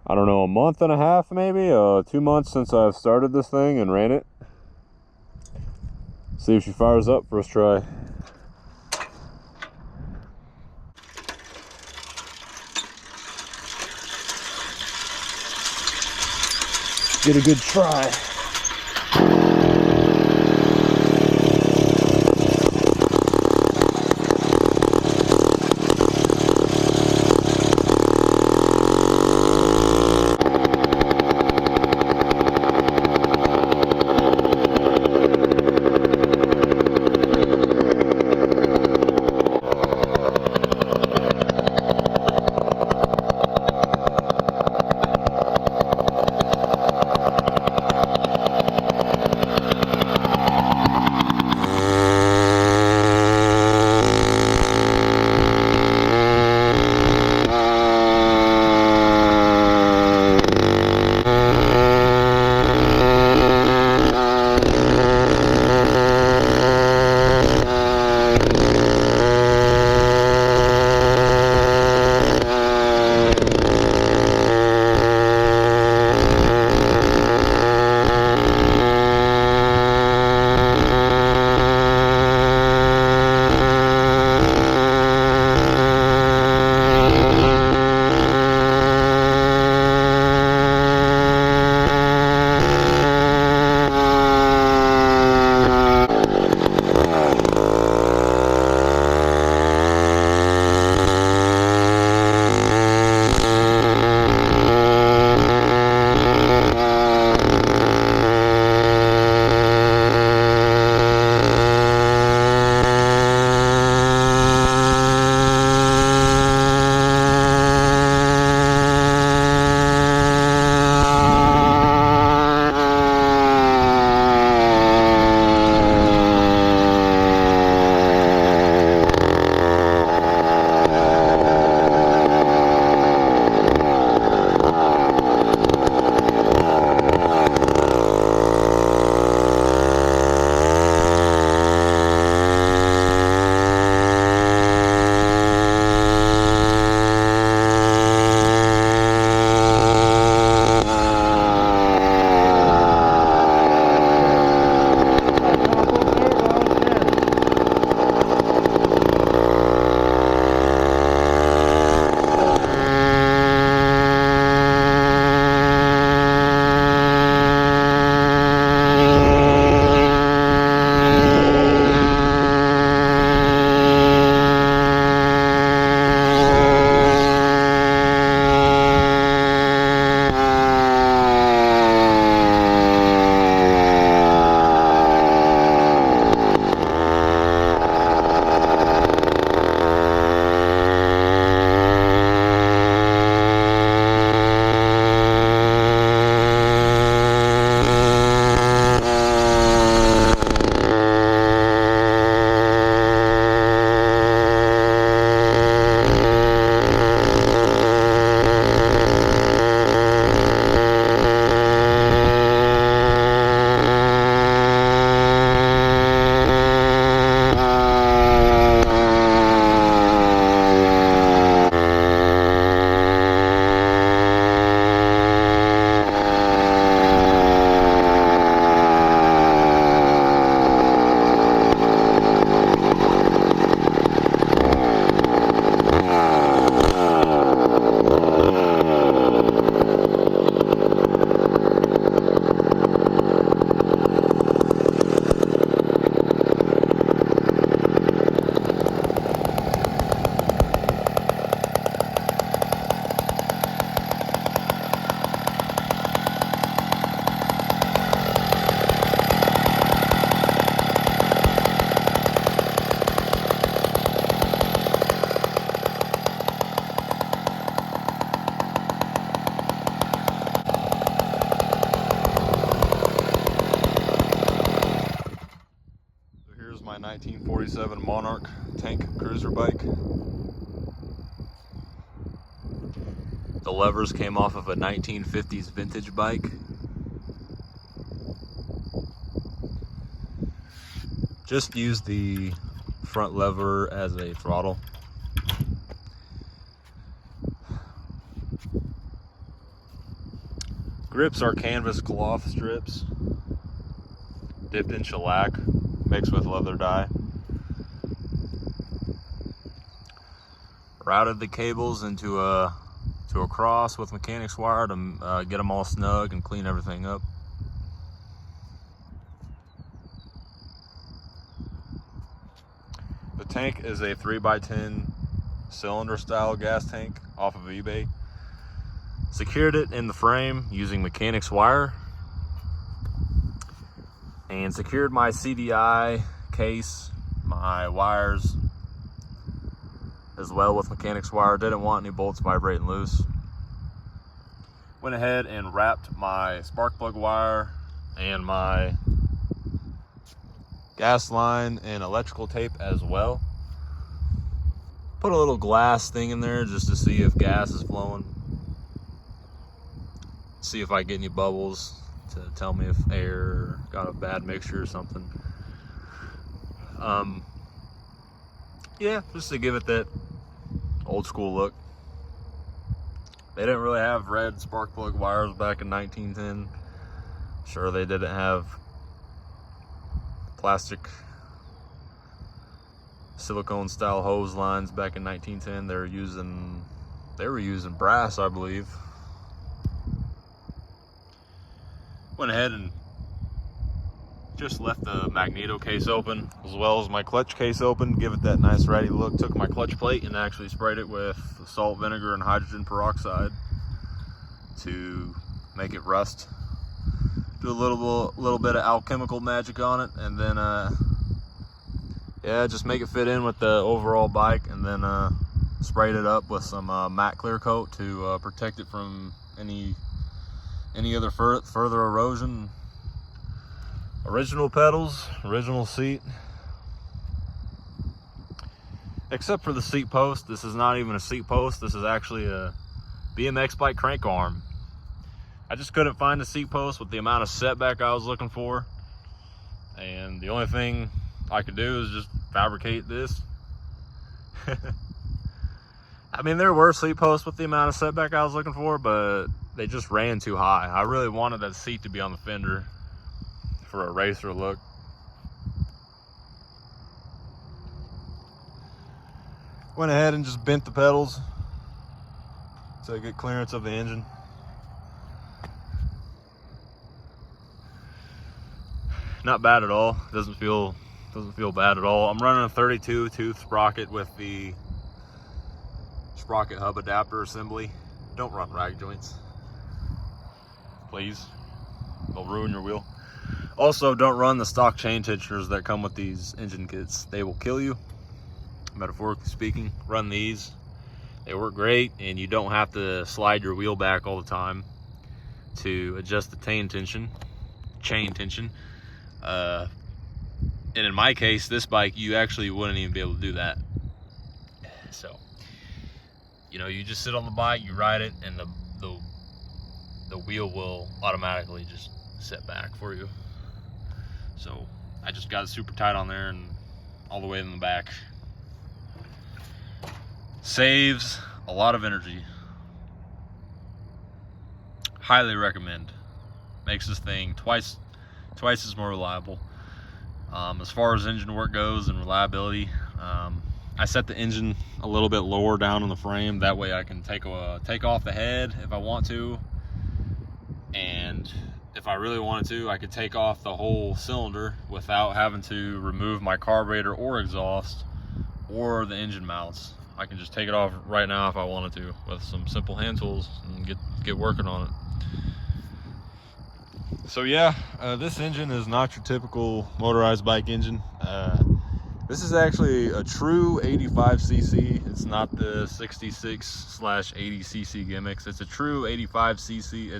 I don't know, a month and a half maybe, 2 months since I've started this thing and ran it. See if she fires up first try. Get a good try. My 1947 Monarch tank cruiser bike. The levers came off of a 1950s vintage bike. Just use the front lever as a throttle. Grips are canvas cloth strips dipped in shellac mixed with leather dye. Routed the cables into a cross with mechanics wire to get them all snug and clean everything up. The tank is a 3x10 cylinder style gas tank off of eBay. Secured it in the frame using mechanics wire, and secured my CDI case, my wires as well with mechanics wire. Didn't want any bolts vibrating loose. Went ahead and wrapped my spark plug wire and my gas line and electrical tape as well. Put a little glass thing in there just to see if gas is flowing. See if I get any bubbles to tell me if air got a bad mixture or something. Yeah, just to give it that old school look. They didn't really have red spark plug wires back in 1910. Sure, they didn't have plastic silicone style hose lines back in 1910. They were using brass, I believe. Went ahead and just left the magneto case open as well as my clutch case open, give it that nice ratty look. Took my clutch plate and actually sprayed it with salt, vinegar, and hydrogen peroxide to make it rust. Do a little bit of alchemical magic on it, and then yeah, just make it fit in with the overall bike, and then sprayed it up with some matte clear coat to protect it from any other further erosion. Original pedals, original seat. Except for the seat post. This is not even a seat post. This is actually a BMX bike crank arm. I just couldn't find a seat post with the amount of setback I was looking for. And the only thing I could do is just fabricate this. I mean, there were seat posts with the amount of setback I was looking for, but they just ran too high. I really wanted that seat to be on the fender for a racer look. Went ahead and just bent the pedals to get clearance of the engine. Not bad at all. Doesn't feel bad at all. I'm running a 32 tooth sprocket with the sprocket hub adapter assembly. Don't run rag joints, please. They'll ruin your wheel. Also, don't run the stock chain tensioners that come with these engine kits. They will kill you, metaphorically speaking. Run these. They work great, and you don't have to slide your wheel back all the time to adjust the chain tension. And in my case, this bike, you actually wouldn't even be able to do that. So, you know, you just sit on the bike, you ride it, and the wheel will automatically just set back for you. So I just got it super tight on there and all the way in the back. Saves a lot of energy. Highly recommend. Makes this thing twice as more reliable. As far as engine work goes and reliability, I set the engine a little bit lower down in the frame. That way I can take off the head if I want to, and if I really wanted to, I could take off the whole cylinder without having to remove my carburetor or exhaust or the engine mounts. I can just take it off right now if I wanted to with some simple hand tools and get working on it. So yeah, this engine is not your typical motorized bike engine. This is actually a true 85cc. It's not the 66/80cc gimmicks. It's a true 85cc.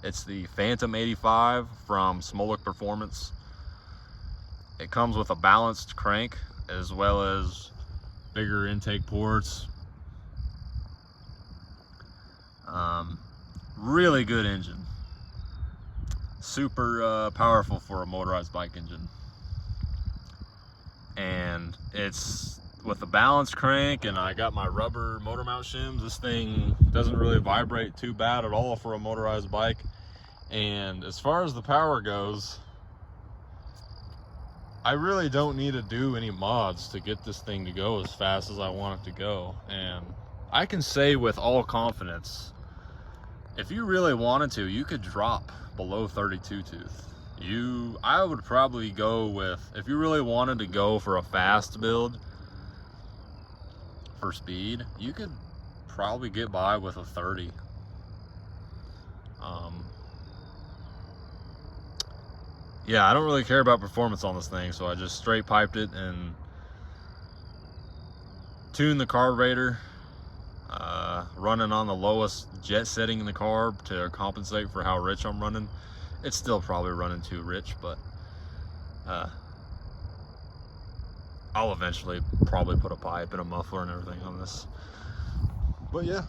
It's the Phantom 85 from Smolik Performance. It comes with a balanced crank as well as bigger intake ports. Really good engine. Super powerful for a motorized bike engine. And it's with a balanced crank, and I got my rubber motor mount shims. This thing doesn't really vibrate too bad at all for a motorized bike. And as far as the power goes, I really don't need to do any mods to get this thing to go as fast as I want it to go. And I can say with all confidence, if you really wanted to, you could drop below 32 tooth. I would probably go with, if you really wanted to go for a fast build for speed, you could probably get by with a 30. Yeah, I don't really care about performance on this thing, so I just straight piped it and tuned the carburetor, running on the lowest jet setting in the carb to compensate for how rich I'm running. It's still probably running too rich, but I'll eventually probably put a pipe and a muffler and everything on this. But yeah.